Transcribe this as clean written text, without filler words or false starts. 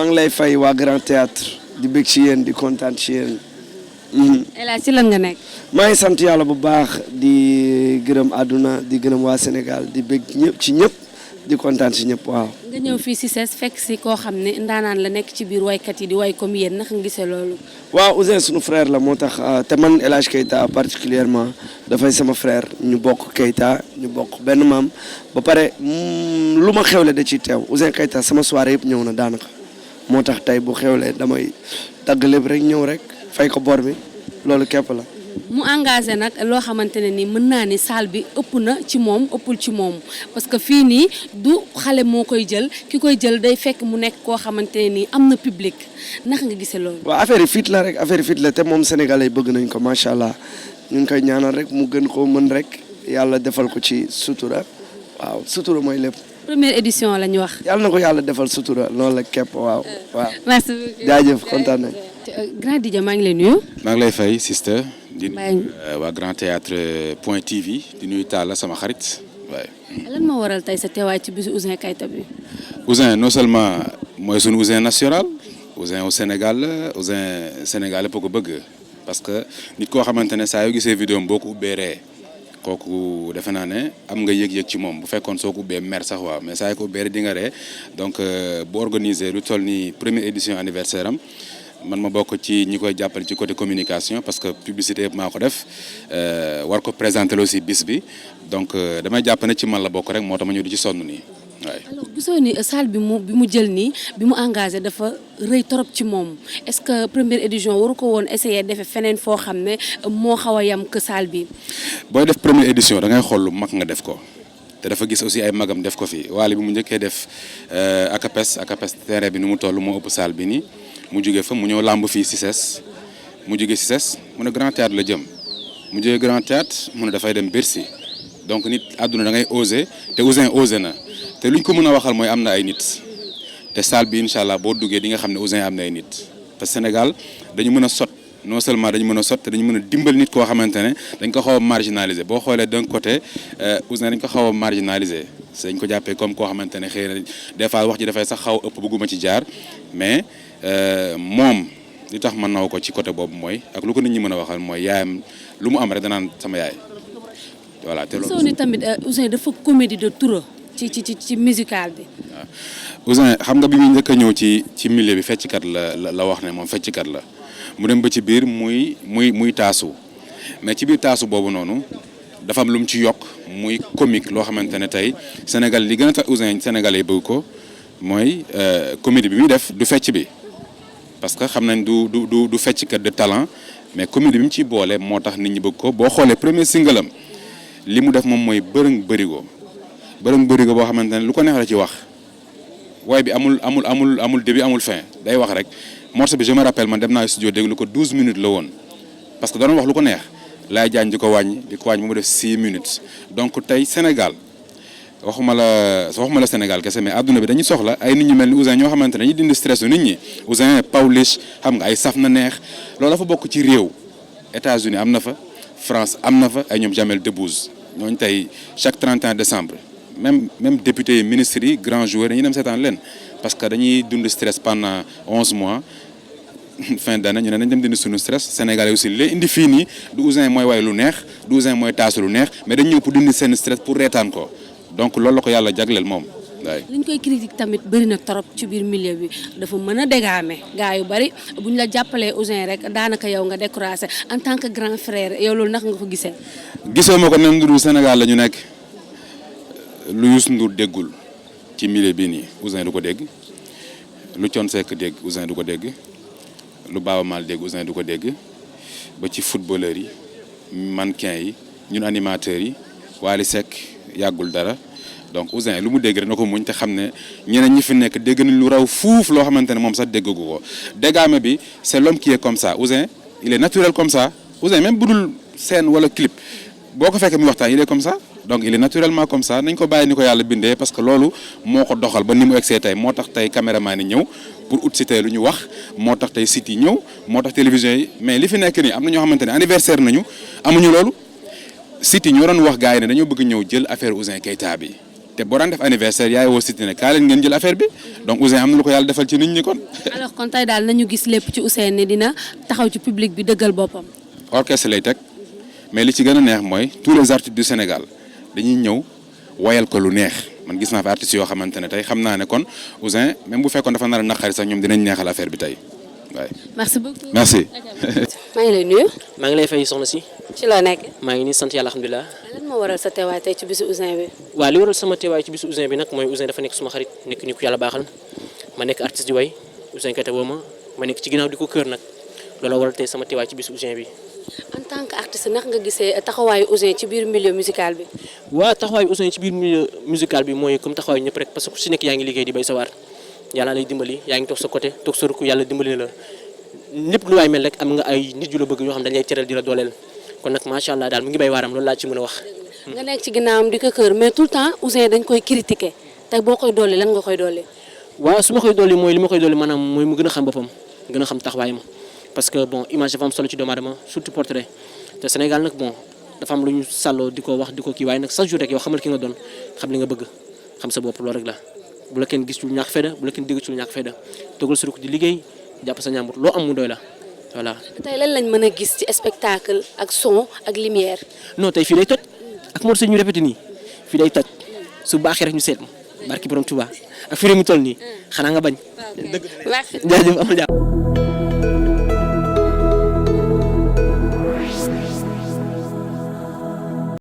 maa ngi lay fay waa Grand Théâtre di bëgg ci yéen di kontaan ci yéen. El Hadj ci lan nga nekk. maa ngi sant yàlla bu baax di gërëm àdduna di gërëm waa Sénégal di bëgg ñëpp ci ñëpp di kontaan ci ñëpp waaw. nga ñëw fii si CICES fekk si koo xam ne ndaanaan la nekk ci biir waykat yi di way comme yéen naka nga gisee loolu. waaw Ouzin sunu frère la moo tax te man El Hadj Keita particulièrement dafay sama frère ñu bokk Keita ñu bokk benn maam ba pare lu ma xewle da ciy teew Ouzin Keita sama soirée yëpp ñëw na daanaka moo tax tey bu xewlee damay tagg lépp rek ñëw rek fay ko bor bi loolu képp la. mu engagé nag loo xamante ne ni mën naa ni salle bi ëpp na ci moom ëppul ci moom parce que fii nii du xale moo koy jël ki koy jël day fekk mu nekk koo xamante ne nii am na public naka nga gisee loolu. waaw affaire yi fit la rek affaire yi fit la te moom sénégalais bëgg nañ ko macha allah ñu ngi koy ñaanal rek mu gën koo mën rek yàlla defal ko ci sutura waaw sutura mooy lépp. première édition la ñu wax. yàlla na ko yàlla defal sutura loolu la képp waaw. merci beaucoup jaajëf kontaan nañ. Grand DJ maa ngi lay nuyu. maa ngi lay fay sister. di waa Grand Théâtre point TV di nuyu Talla sama xarit waaye. lan moo waral tey sa teewaay ci bisu Ouzin Keita bi. Ouzin non seulement mooy sunu Ouzin national Ouzin au Sénégal Ouzin Sénégal yëpp ko bëgg parce que nit koo xamante ne saa yoo gisee vidéo boo ko ubbee ree kooku defe naa ne am nga yëg-yëg ci moom bu fekkoon soo ko ubbee mer sax waaw mais saa yoo ko ubbee rek di nga ree donc bu organiser lu toll ni première édition anniversaire am. man ma bokk ci ñi koy jàppale ci côté communication parce que publicité maa ko def war ko présenter aussi bis bi donc damay jàpp ne ci man la bokk rek moo tax ma ñëw di ci sonn nii waaye. alors gisoo ni salle bi mu jël nii bi mu engagé dafa rëy trop ci moom est-ce que première édition waru ko woon essayer defee feneen foo xam ne moo xaw a yam que salle bi. booy def première édition da ngay xool lu mag nga def ko te dafa gis aussi ay magam def ko fi waale bi mu njëkkee def akapes terrain bi nu mu toll moo ëpp salle bi nii. mu jógee fa mu ñëw làmb fii CICES mu jógee CICES mu ne Grand Théâtre la jëm mu jógee Grand Théâtre mu ne dafay dem Bercy donc nit àdduna da ngay osé te Ouzin osé na te luñ ko mën a waxal mooy am na ay nit te salle bi incha allah boo duggee di nga xam ne Ouzin am na ay nit parce que Sénégal dañu mën a sot non seulement dañu mën a sot te dañu mën a dimbal nit koo xamante ne dañ ko xaw a marginaliser boo xoolee d'un côté Ouzin dañ ko xaw a marginaliser dañ ko jàppee comme koo xamante ne xëy na des fois wax ji dafay sax xaw ëpp bëgguma ci jaar mais. moom li tax ma naw ko ci côté boobu mooy ak lu ko nit ñi mën a waxal mooy yaayam lu mu am rek danaan sama yaay voilà te loolu. soo ni tamit Ouzin dafa comédie de trop ci musical bi. waaw Ouzin xam nga bi muy njëkk a ñëw ci milieu bi fecckat la wax ne moom fecckat la mu dem ba ci biir muy taasu mais ci biir taasu boobu noonu dafa am lu mu ci yokk muy comique loo xamante ne tey Sénégal li gën a tax Ouzin Sénégalais yi bëgg ko mooy comédie bi muy def du fecc bi. parce que xam nañ du fecckat de talent mais comédie bi mu ciy boole moo tax nit ñi bëgg ko boo xoolee premier single am li mu def moom mooy bërëng bërigo boo xamante ne lu ko neex la ci wax waaye bi amul début amul fin day wax rek morceau bi je me rappelle man dem naa studio déglu ko 12 minutes la woon parce que doon wax lu ko neex laay jaañ di ko wàññi ba mu def 6 minutes donc tey Sénégal waxuma la Sénégal kese mais adduna bi dañuy soxla ay nit ñu mel ni Ouzin ñoo xamante ne dañuy dindi stress nit ñi Ouzin Pawlish xam nga ay saf na neex loolu dafa bokk ci réew États-Unis am na fa France am na fa ay ñoom Jamel Debbouze ñooñu tey chaque 31 décembre même député yi ministres yi grands joueurs dañuy dem seetaan leen parce que dañuy dund stress pendant 11 mois fin d'année ñu ne nañ dem dindi suñu stress Sénégalais aussi li indi fii nii du Ouzin mooy way lu neex du Ouzin mooy taasu lu neex mais dañ ñëw pour dindi seen stress pour reetaan ko donc loolu la ko yàlla jagleel moom waaye. li ñu koy critique tamit bëri na trop ci biir milieu bi dafa mën a dégaame gars yu bëri bu ñu la jàppalee Ouzin rek daanaka yow nga découragé en tant que grand frère yow loolu naka nga ko gisee. gisoo ma ko nem du Sénégal la ñu nekk lu Youssou Ndour déggul ci milieu bii nii Ouzin du ko dégg lu Thione Seck dégg Ouzin du ko dégg lu Baaba Maal dégg Ouzin du ko dégg ba ci footballeurs yi mannequin yi ñun animateurs yi Wally Seck yàggul dara donc Ouzin lu mu dégg rek na ko muñ te xam ne ñeneen ñi fi nekk dégg nañ lu raw fuuf loo xamante ne moom sax déggagu ko déggaame bi c'est l'homme qui est comme ça Ouzin il est naturel comme ça Ouzin même bu dul scène wala clip boo ko fekkee muy waxtaan il est comme ça donc il est naturellement comme ça nañ ko bàyyi ni ko yàlla bindee parce que loolu moo ko doxal ba ni mu egsee tey moo tax tey caméraman yi ñëw pour ut si tey lu ñu wax moo tax tey site yi ñëw moo tax télévision yi mais li fi nekk nii am na ñoo xamante ne anniversaire nañu amuñu loolu site yi ñoo doon wax gars yi ne dañoo bëgg ñëw jël affaire Ouzin Keita bi te boo daan def anniversaire yaay woo Siteu ne kaa leen ngeen jël affaire bi donc Ouzin am na lu ko yàlla defal ci nit ñi kon. alors kon tey daal nañu gis lépp ci Ouzin ne dina taxaw ci public bi dëggal boppam. orchestre lay teg mais li ci gën a neex mooy tous les artistes du Sénégal dañuy ñëw woyal ko lu neex man gis naa fi artistes yoo xamante ne tey xam naa ne kon Ouzin même bu fekkoon dafa nar a naqari sax ñoom dinañ neexal affaire bi tey waaye. merci beaucoup. merci. maa ngi lay nuyu. maa ngi lay fay soxna si. ci loo nekk. maa ngi nii sant yàlla alhamdulilah. lan moo waral sa teewaay tey ci bisu Ouzin bi. waaw li waral sama teewaay ci bisu Ouzin bi nag mooy Ouzin dafa nekk suma xarit nekk ni ko yàlla baaxal ma nekk artiste di way Ouzin Keita woo ma nekk ci ginnaaw di ko kër nag loolu waral tey sama teewaay ci bisu Ouzin bi. en tant que artiste naka nga gisee taxawaayu Ouzin ci biir milieu musical bi. waaw taxawaayu Ouzin ci biir milieu musical bi mooy comme taxawaayu ñëpp rek parce que ku si nekk yaa ngi liggéey di bay sa waar yàlla lay dimbali yaa ngi toog sa côté toog sa rukk yàlla dimbali la lépp lu waay mel rek am nga ay nit yu la bëgg yoo xam dañ lay teral di la dooleel kon nag macha allah daal mu ngi bay waaram loolu laa ci mën a wax. nga nekk ci ginnaawam di ko kër mais tout le temps Ouzin dañ koy critiquer tey boo koy dolli lan nga koy dolli. waaw su ma koy dolli mooy li ma koy dolli maanaam mooy mu gën a xam boppam gën a xam taxawaayam parce que bon image dafa am solo ci doomu aadama surtout portrait te Sénégal nag bon dafa am lu ñu sàlloo di ko wax di ko kii waaye nag chaque jour rek yow xamal ki nga doon xam li nga bëgg xam sa bopp loolu rek la bu la kenn gis ci lu ñàkk fayda bu la kenn dégg ci lu ñàkk fayda toggal sa rukk di liggéey jàpp sa ñàmbur loo am mu doy la voilà. tey lan lañ mën a gis ci spectacle ak son ak lumière. non tey fii day toj ak Mor Seye ñu répété nii fii day toj su baaxee rek ñu seet ma barki borom Touba ak fii mu toll nii xanaa nga bañ. dëgg jaajëf amul jàpp